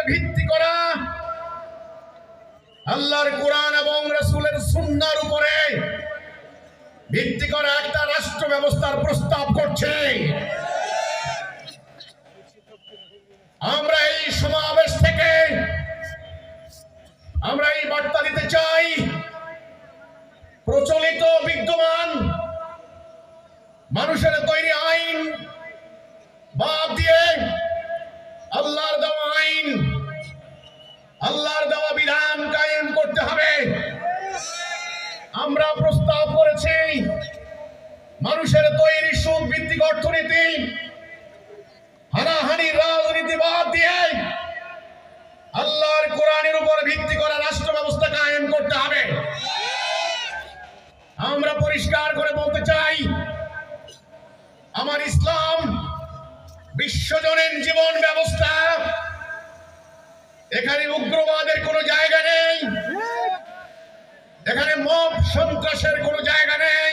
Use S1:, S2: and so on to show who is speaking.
S1: ভিত্তি করা, আল্লাহর কোরআন এবং রাসূলের সুন্নাহর উপরে ভিত্তি করা একটা রাষ্ট্র ব্যবস্থার প্রস্তাব করছে। আমরা এই সমাবেশ থেকে আমরা এই বার্তা দিতে চাই, প্রচলিত বিদ্যমান মানুষের তৈরি আইন বাদ দিয়ে আল্লাহর দেওয়া আইন, আল্লাহর দেওয়া বিধান কায়েম করতে হবে। আমরা প্রস্তাব করেছি মানুষের তৈরি সুদ ভিত্তিক অর্থনীতি, হানাহানির রাজনীতি বাদ দিয়ে আল্লাহর কোরআনের উপর ভিত্তি করা রাষ্ট্র ব্যবস্থা কায়েম করতে হবে। আমরা পরিষ্কার করে বলতে চাই, আমার ইসলাম বিশ্বজনীন জীবন ব্যবস্থা, এখানে উগ্রবাদের কোনো জায়গা নেই, এখানে মব সন্ত্রাসের কোনো জায়গা নেই,